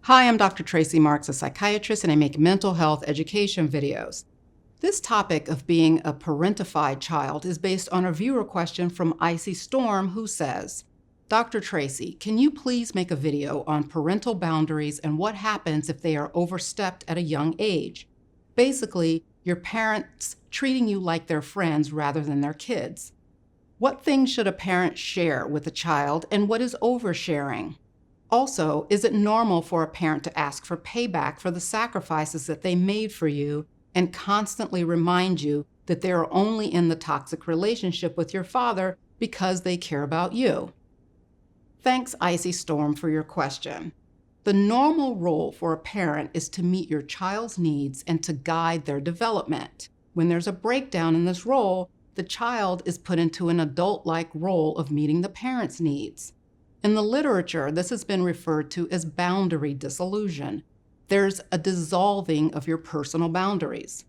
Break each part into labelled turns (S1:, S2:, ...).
S1: Hi, I'm Dr. Tracey Marks, a psychiatrist, and I make mental health education videos. This topic of being a parentified child is based on a viewer question from Icy Storm, who says, Dr. Tracey, can you please make a video on parental boundaries and what happens if they are overstepped at a young age? Basically, your parents treating you like their friends rather than their kids. What things should a parent share with a child, and what is oversharing? Also, is it normal for a parent to ask for payback for the sacrifices that they made for you and constantly remind you that they are only in the toxic relationship with your father because they care about you? Thanks, Icy Storm, for your question. The normal role for a parent is to meet your child's needs and to guide their development. When there's a breakdown in this role, the child is put into an adult-like role of meeting the parent's needs. In the literature, this has been referred to as boundary dissolution. There's a dissolving of your personal boundaries.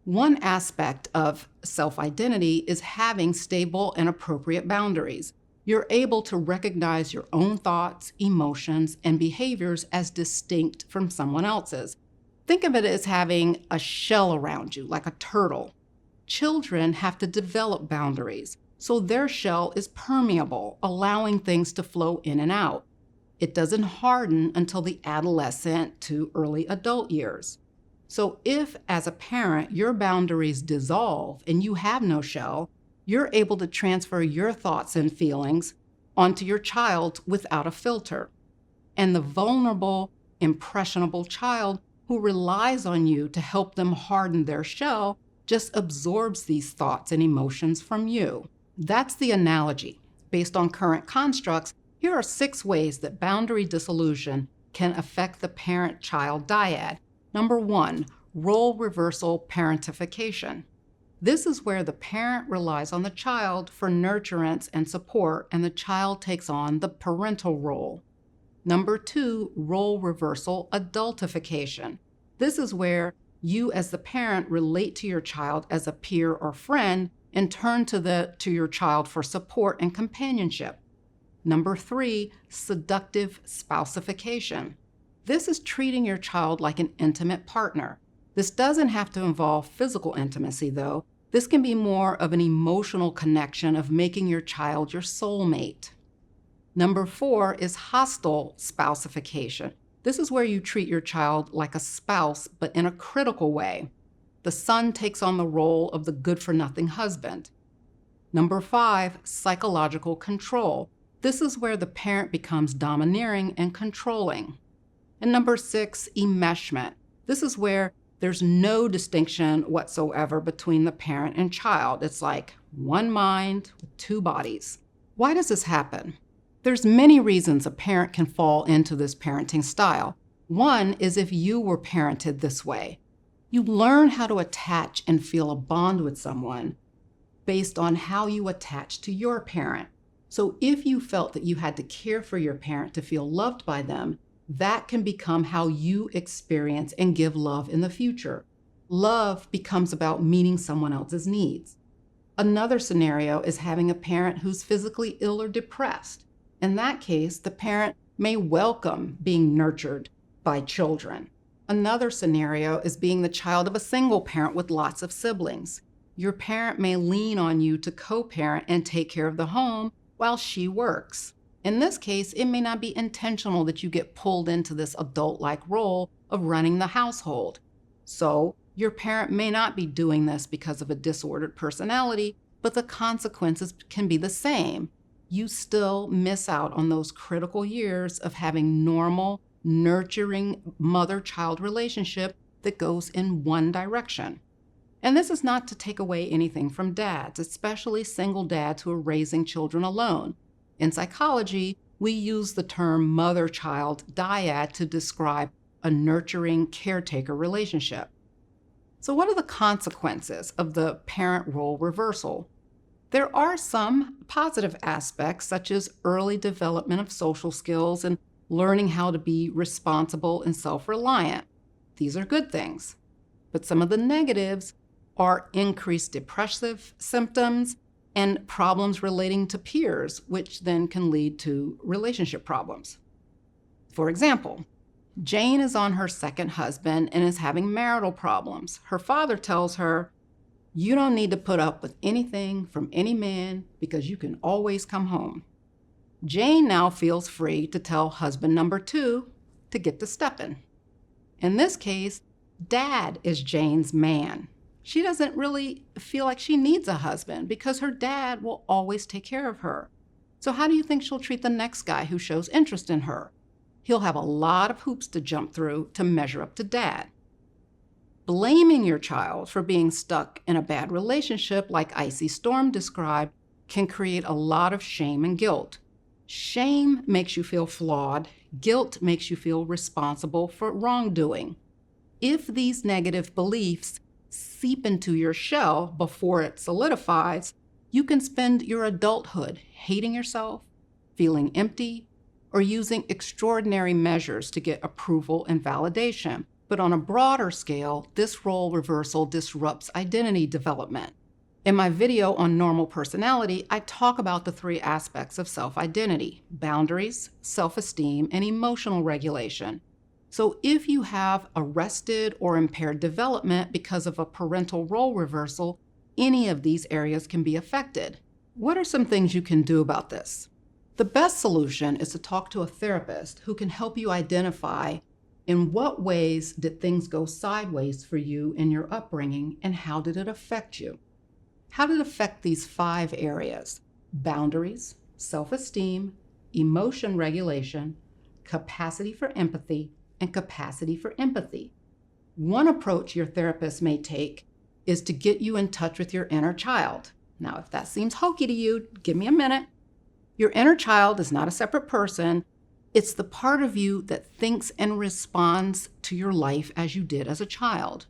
S1: One aspect of self-identity is having stable and appropriate boundaries. You're able to recognize your own thoughts, emotions, and behaviors as distinct from someone else's. Think of it as having a shell around you, like a turtle. Children have to develop boundaries, so their shell is permeable, allowing things to flow in and out. It doesn't harden until the adolescent to early adult years. So if, as a parent, your boundaries dissolve and you have no shell, you're able to transfer your thoughts and feelings onto your child without a filter. And the vulnerable, impressionable child who relies on you to help them harden their shell just absorbs these thoughts and emotions from you. That's the analogy. Based on current constructs, here are 6 ways that boundary dissolution can affect the parent-child dyad. Number 1, role reversal parentification. This is where the parent relies on the child for nurturance and support, and the child takes on the parental role. Number 2, role reversal adultification. This is where you as the parent relate to your child as a peer or friend and turn to your child for support and companionship. Number 3, seductive spousification. This is treating your child like an intimate partner. This doesn't have to involve physical intimacy, though. This can be more of an emotional connection of making your child your soulmate. Number 4 is hostile spousification. This is where you treat your child like a spouse, but in a critical way. The son takes on the role of the good-for-nothing husband. Number 5, psychological control. This is where the parent becomes domineering and controlling. And number 6, enmeshment. This is where there's no distinction whatsoever between the parent and child. It's like one mind with 2 bodies. Why does this happen? There's many reasons a parent can fall into this parenting style. One is if you were parented this way. You learn how to attach and feel a bond with someone based on how you attach to your parent. So if you felt that you had to care for your parent to feel loved by them, that can become how you experience and give love in the future. Love becomes about meeting someone else's needs. Another scenario is having a parent who's physically ill or depressed. In that case, the parent may welcome being nurtured by children. Another scenario is being the child of a single parent with lots of siblings. Your parent may lean on you to co-parent and take care of the home while she works. In this case, it may not be intentional that you get pulled into this adult-like role of running the household. So your parent may not be doing this because of a disordered personality, but the consequences can be the same. You still miss out on those critical years of having normal, nurturing mother-child relationship that goes in one direction. And this is not to take away anything from dads, especially single dads who are raising children alone. In psychology, we use the term mother-child dyad to describe a nurturing caretaker relationship. So what are the consequences of the parent role reversal? There are some positive aspects, such as early development of social skills and learning how to be responsible and self-reliant. These are good things. But some of the negatives are increased depressive symptoms and problems relating to peers, which then can lead to relationship problems. For example, Jane is on her second husband and is having marital problems. Her father tells her, "You don't need to put up with anything from any man because you can always come home." Jane now feels free to tell husband number 2 to get to stepping. In this case, Dad is Jane's man. She doesn't really feel like she needs a husband because her dad will always take care of her. So how do you think she'll treat the next guy who shows interest in her? He'll have a lot of hoops to jump through to measure up to Dad. Blaming your child for being stuck in a bad relationship, like Icy Storm described, can create a lot of shame and guilt. Shame makes you feel flawed. Guilt makes you feel responsible for wrongdoing. If these negative beliefs seep into your shell before it solidifies, you can spend your adulthood hating yourself, feeling empty, or using extraordinary measures to get approval and validation. But on a broader scale, this role reversal disrupts identity development. In my video on normal personality, I talk about the 3 aspects of self-identity: boundaries, self-esteem, and emotional regulation. So if you have arrested or impaired development because of a parental role reversal, any of these areas can be affected. What are some things you can do about this? The best solution is to talk to a therapist who can help you identify in what ways did things go sideways for you in your upbringing and how did it affect you. How did it affect these 5 areas: boundaries, self-esteem, emotion regulation, capacity for empathy, and capacity for empathy? One approach your therapist may take is to get you in touch with your inner child. Now, if that seems hokey to you, give me a minute. Your inner child is not a separate person. It's the part of you that thinks and responds to your life as you did as a child.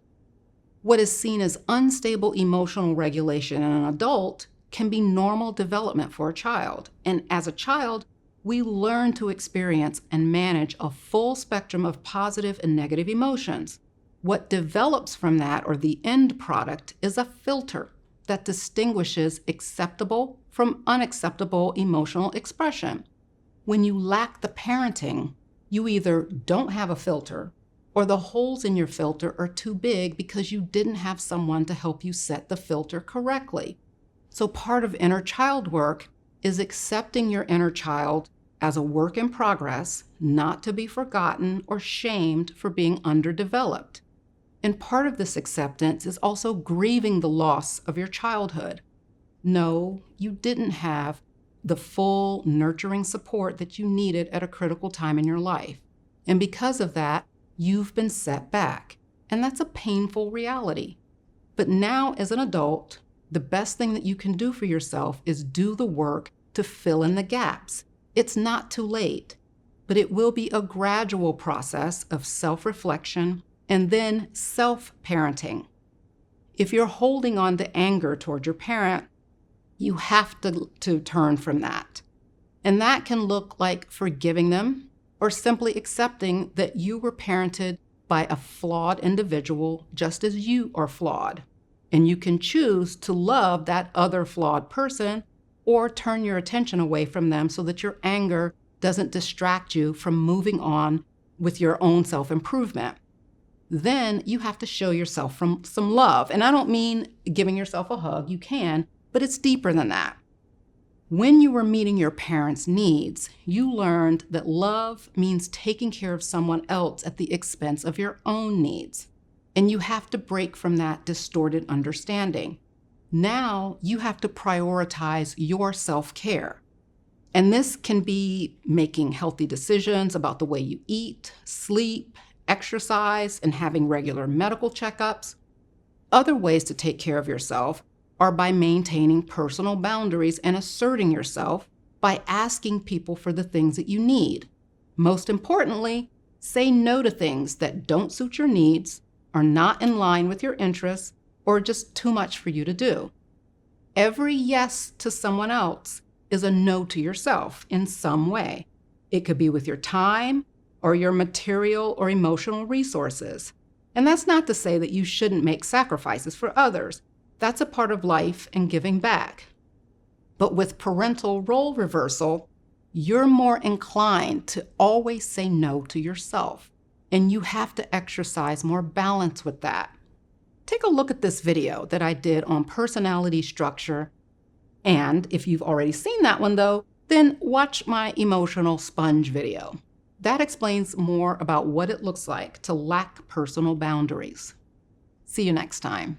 S1: What is seen as unstable emotional regulation in an adult can be normal development for a child. And as a child, we learn to experience and manage a full spectrum of positive and negative emotions. What develops from that, or the end product, is a filter that distinguishes acceptable from unacceptable emotional expression. When you lack the parenting, you either don't have a filter or the holes in your filter are too big because you didn't have someone to help you set the filter correctly. So part of inner child work is accepting your inner child as a work in progress, not to be forgotten or shamed for being underdeveloped. And part of this acceptance is also grieving the loss of your childhood. No, you didn't have the full nurturing support that you needed at a critical time in your life. And because of that, you've been set back. And that's a painful reality. But now, as an adult, the best thing that you can do for yourself is do the work to fill in the gaps. It's not too late, but it will be a gradual process of self-reflection and then self-parenting. If you're holding on to anger toward your parent, you have to turn from that. And that can look like forgiving them or simply accepting that you were parented by a flawed individual just as you are flawed. And you can choose to love that other flawed person or turn your attention away from them so that your anger doesn't distract you from moving on with your own self-improvement. Then you have to show yourself some love. And I don't mean giving yourself a hug, you can, but it's deeper than that. When you were meeting your parents' needs, you learned that love means taking care of someone else at the expense of your own needs. And you have to break from that distorted understanding. Now you have to prioritize your self-care. And this can be making healthy decisions about the way you eat, sleep, exercise, and having regular medical checkups. Other ways to take care of yourself are by maintaining personal boundaries and asserting yourself by asking people for the things that you need. Most importantly, say no to things that don't suit your needs, are not in line with your interests, or just too much for you to do. Every yes to someone else is a no to yourself in some way. It could be with your time or your material or emotional resources. And that's not to say that you shouldn't make sacrifices for others. That's a part of life and giving back. But with parental role reversal, you're more inclined to always say no to yourself. and you have to exercise more balance with that. Take a look at this video that I did on personality structure, and if you've already seen that one though, then watch my emotional sponge video. That explains more about what it looks like to lack personal boundaries. See you next time.